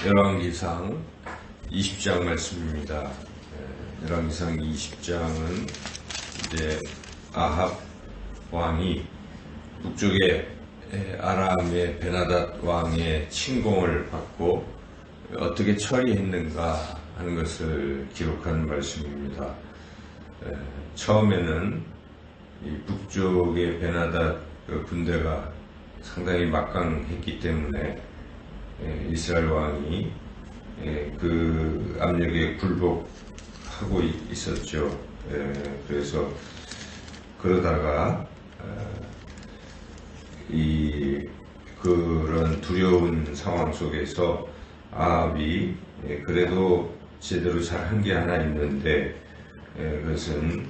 열왕기상 20장 말씀입니다. 열왕기상 20장은 이제 아합 왕이 북쪽에 아람의 베나닷 왕의 침공을 받고 어떻게 처리했는가 하는 것을 기록한 말씀입니다. 처음에는 이 북쪽의 베나닷 군대가 상당히 막강했기 때문에 이스라엘 왕이 그 압력에 굴복하고 있었죠. 그래서 그러다가 그런 두려운 상황 속에서 아합이 그래도 제대로 잘한 게 하나 있는데 그것은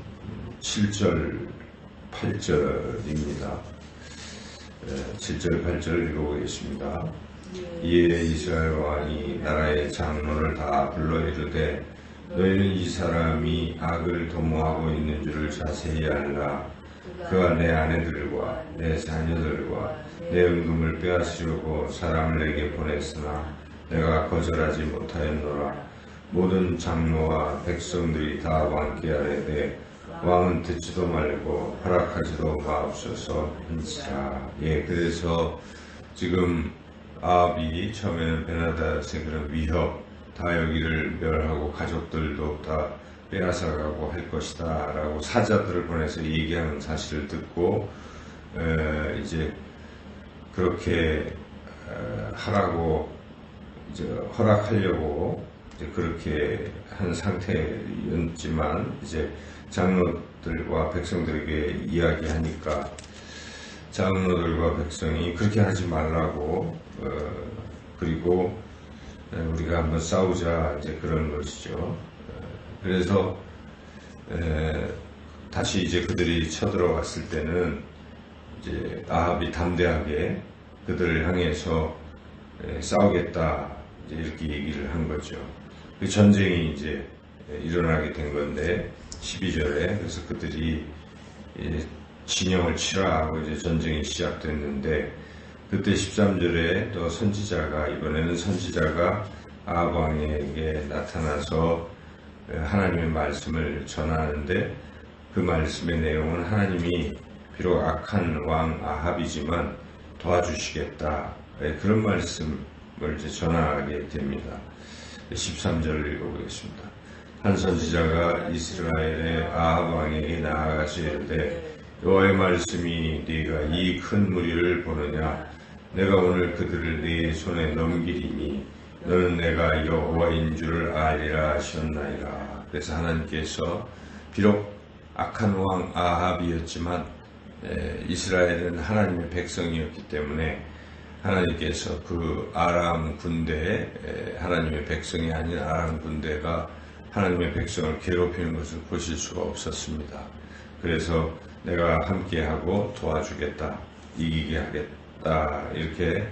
7절 8절입니다. 7절 8절을 읽어보겠습니다. 이에 이스라엘 왕이 나라의 장로를 다 불러 이르되 너희는 이 사람이 악을 도모하고 있는 줄을 자세히 알라. 그가 내 아내들과 내 자녀들과 내 은금을 빼앗으려고 사람을 내게 보냈으나 내가 거절하지 못하였노라. 모든 장로와 백성들이 다 왕께 아뢰되 왕은 듣지도 말고 허락하지도 마옵소서 한지라. 그래서 지금 아합이 처음에는 베나닷의 그런 위협, 다 여기를 멸하고 가족들도 다 빼앗아가고 할 것이다 라고 사자들을 보내서 얘기하는 사실을 듣고 이제 그렇게 하라고 이제 허락하려고 이제 그렇게 한 상태였지만 이제 장로들과 백성들에게 이야기하니까 장로들과 백성이 그렇게 하지 말라고 그리고 우리가 한번 싸우자 이제 그런 것이죠. 그래서 다시 이제 그들이 쳐들어갔을 때는 이제 아합이 담대하게 그들을 향해서 싸우겠다 이제 이렇게 얘기를 한 거죠. 그 전쟁이 이제 일어나게 된 건데 12절에 그래서 그들이 진영을 치라 하고 이제 전쟁이 시작됐는데 그때 13절에 또 선지자가 이번에는 선지자가 아합 왕에게 나타나서 하나님의 말씀을 전하는데 그 말씀의 내용은 하나님이 비록 악한 왕 아합이지만 도와주시겠다 그런 말씀을 이제 전하게 됩니다. 13절을 읽어보겠습니다. 한 선지자가 이스라엘의 아합 왕에게 나아가서 이르되 여호와의 말씀이 네가 이 큰 무리를 보느냐 내가 오늘 그들을 네 손에 넘기리니 너는 내가 여호와인 줄을 알리라 하셨나이다. 그래서 하나님께서 비록 악한 왕 아합이었지만 이스라엘은 하나님의 백성이었기 때문에 하나님께서 그 아람 군대에 하나님의 백성이 아닌 아람 군대가 하나님의 백성을 괴롭히는 것을 보실 수가 없었습니다. 그래서 내가 함께하고 도와주겠다, 이기게 하겠다 이렇게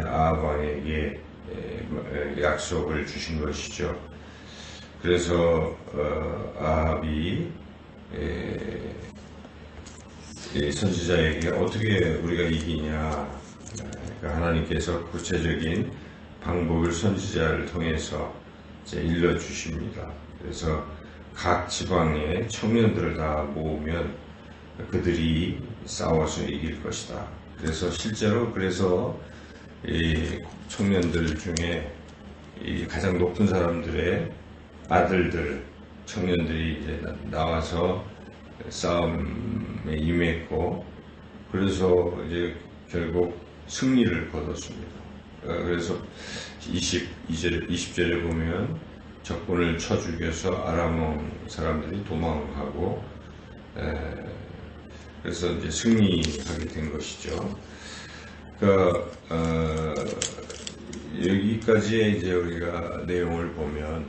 아합 왕에게 약속을 주신 것이죠. 그래서 아합이 선지자에게 어떻게 우리가 이기냐, 그러니까 하나님께서 구체적인 방법을 선지자를 통해서 이제 일러주십니다. 그래서 각 지방의 청년들을 다 모으면 그들이 싸워서 이길 것이다. 그래서 실제로 이 청년들 중에 이 가장 높은 사람들의 아들들, 청년들이 이제 나와서 싸움에 임했고, 그래서 이제 결국 승리를 거뒀습니다. 그래서 20절에 보면 적군을 쳐 죽여서 아람 사람들이 도망하고, 그래서 이제 승리하게 된 것이죠. 여기까지의 이제 우리가 내용을 보면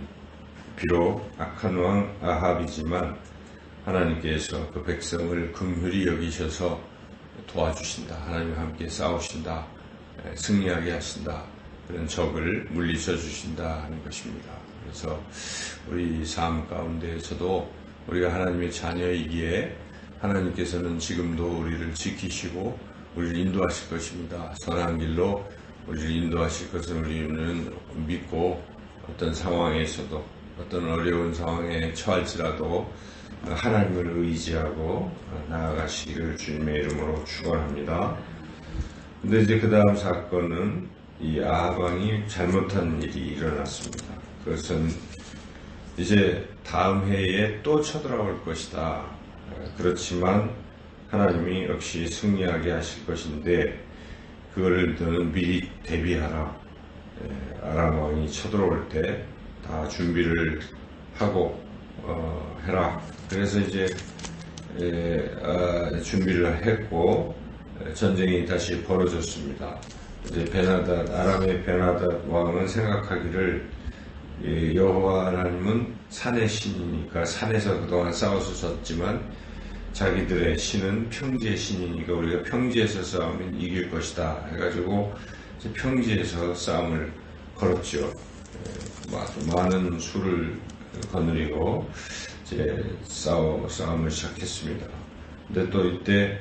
비록 악한 왕 아합이지만 하나님께서 그 백성을 긍휼히 여기셔서 도와주신다. 하나님과 함께 싸우신다. 승리하게 하신다. 그런 적을 물리쳐 주신다 하는 것입니다. 그래서 우리 삶 가운데에서도 우리가 하나님의 자녀이기에 하나님께서는 지금도 우리를 지키시고 우리를 인도하실 것입니다. 선한 길로 우리를 인도하실 것을 우리는 믿고 어떤 상황에서도 어떤 어려운 상황에 처할지라도 하나님을 의지하고 나아가시기를 주님의 이름으로 축원합니다. 근데 이제 그 다음 사건은 이 아합 왕이 잘못한 일이 일어났습니다. 그것은 이제 다음 해에 또 쳐들어올 것이다. 그렇지만 하나님이 역시 승리하게 하실 것인데 그거를 너는 미리 대비하라. 아람 왕이 쳐들어올 때 다 준비를 하고 해라. 그래서 이제 준비를 했고 전쟁이 다시 벌어졌습니다. 이제 아람의 베나닷 왕은 생각하기를 여호와 하나님은 산의 신이니까 산에서 그동안 싸워서 졌지만 자기들의 신은 평지의 신이니까 우리가 평지에서 싸우면 이길 것이다 해가지고 이제 평지에서 싸움을 걸었죠. 많은 수를 거느리고 이제 싸움을 시작했습니다. 근데 또 이때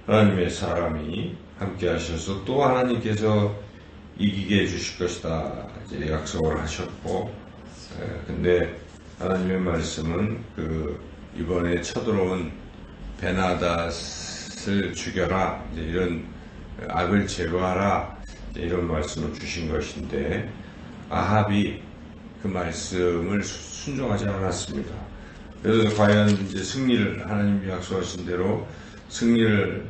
하나님의 사람이 함께 하셔서 또 하나님께서 이기게 해주실 것이다 이제 약속을 하셨고, 근데 하나님의 말씀은 이번에 쳐들어온 베나닷을 죽여라, 이제 이런 악을 제거하라, 이제 이런 말씀을 주신 것인데 아합이 그 말씀을 순종하지 않았습니다. 그래서 과연 이제 승리를 하나님이 약속하신 대로 승리를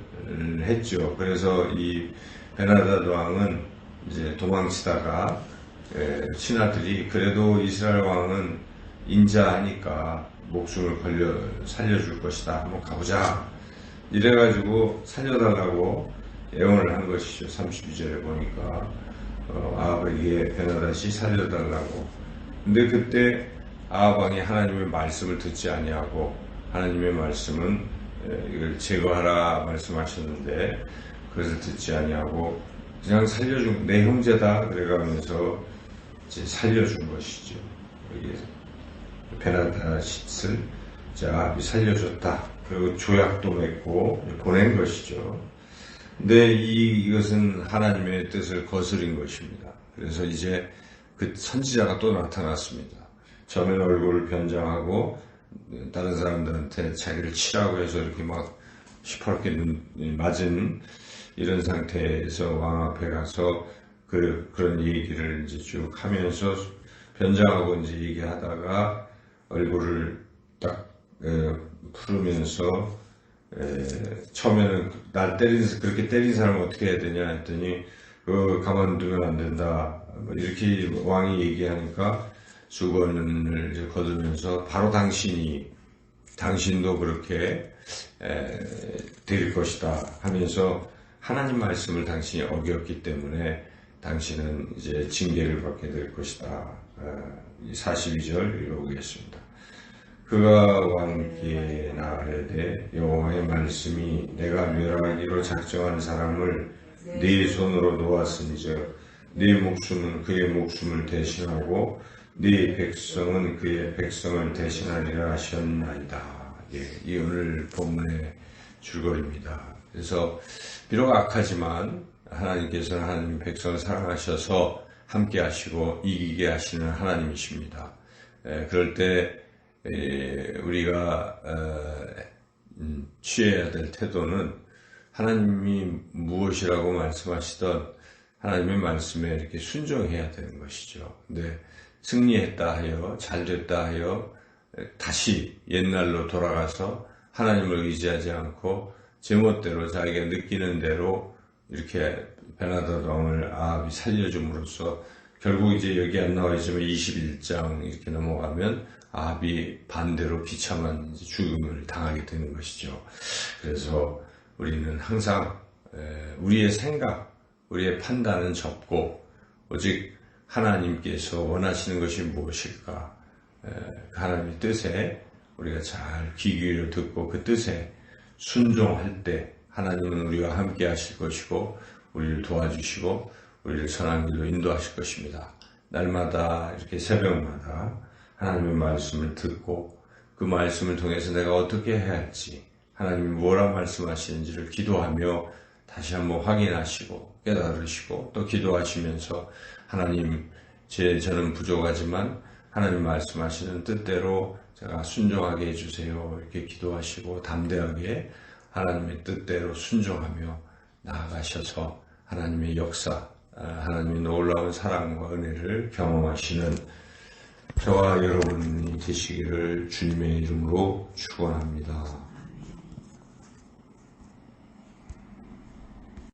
했죠. 그래서 이 베나닷 왕은 이제 도망치다가 신하들이 그래도 이스라엘 왕은 인자하니까 목숨을 걸려 살려줄 것이다. 한번 가보자. 이래가지고 살려달라고 애원을 한 것이죠. 32절에 보니까 아합에게 베나닷이 살려달라고. 근데 그때 아합 왕이 하나님의 말씀을 듣지 아니하고 하나님의 말씀은 이걸 제거하라 말씀하셨는데 그것을 듣지 아니하고 그냥 살려준 내 형제다 그래가면서 이제 살려준 것이죠. 베나닷을 아합이 살려줬다. 그리고 조약도 맺고 보낸 것이죠. 근데 이것은 하나님의 뜻을 거스린 것입니다. 그래서 이제 그 선지자가 또 나타났습니다. 처음에는 얼굴을 변장하고 다른 사람들한테 자기를 치라고 해서 이렇게 막 시퍼렇게 맞은 이런 상태에서 왕 앞에 가서 그런 얘기를 이제 쭉 하면서 변장하고 이제 얘기하다가 얼굴을 딱 풀으면서 처음에는 날 그렇게 때린 사람은 어떻게 해야 되냐 했더니 가만두면 안 된다. 이렇게 왕이 얘기하니까 수건을 이제 거두면서 바로 당신도 그렇게 드릴 것이다 하면서 하나님 말씀을 당신이 어겼기 때문에 당신은 이제 징계를 받게 될 것이다. 42절 읽어보겠습니다. 그가 왕께 나아가되 여호와의 말씀이 내가 멸하기로 작정한 사람을 네 손으로 놓았은즉 네 목숨은 그의 목숨을 대신하고 네 백성은 그의 백성을 대신하리라 하셨나이다. 이 오늘 본문의 줄거리입니다. 그래서 비록 악하지만 하나님께서는 하나님 백성을 사랑하셔서 함께 하시고 이기게 하시는 하나님이십니다. 그럴 때 우리가 취해야 될 태도는 하나님이 무엇이라고 말씀하시던 하나님의 말씀에 이렇게 순종해야 되는 것이죠. 근데 승리했다 하여 잘됐다 하여 다시 옛날로 돌아가서 하나님을 의지하지 않고 제멋대로 자기가 느끼는 대로 이렇게 베나닷 왕을 아합이 살려줌으로써 결국 이제 여기 안 나와 있지만 21장 이렇게 넘어가면 아합이 반대로 비참한 죽음을 당하게 되는 것이죠. 그래서 우리는 항상 우리의 생각, 우리의 판단은 접고 오직 하나님께서 원하시는 것이 무엇일까? 하나님의 뜻에 우리가 잘 귀 기울여 듣고 그 뜻에 순종할 때 하나님은 우리와 함께 하실 것이고 우리를 도와주시고 우리를 선한 길로 인도하실 것입니다. 날마다 이렇게 새벽마다 하나님의 말씀을 듣고 그 말씀을 통해서 내가 어떻게 해야 할지 하나님이 뭐라 말씀하시는지를 기도하며 다시 한번 확인하시고 깨달으시고 또 기도하시면서 하나님, 저는 부족하지만 하나님 말씀하시는 뜻대로 제가 순종하게 해주세요. 이렇게 기도하시고 담대하게 하나님의 뜻대로 순종하며 나아가셔서 하나님의 역사, 하나님의 놀라운 사랑과 은혜를 경험하시는 저와 여러분이 되시기를 주님의 이름으로 축원합니다.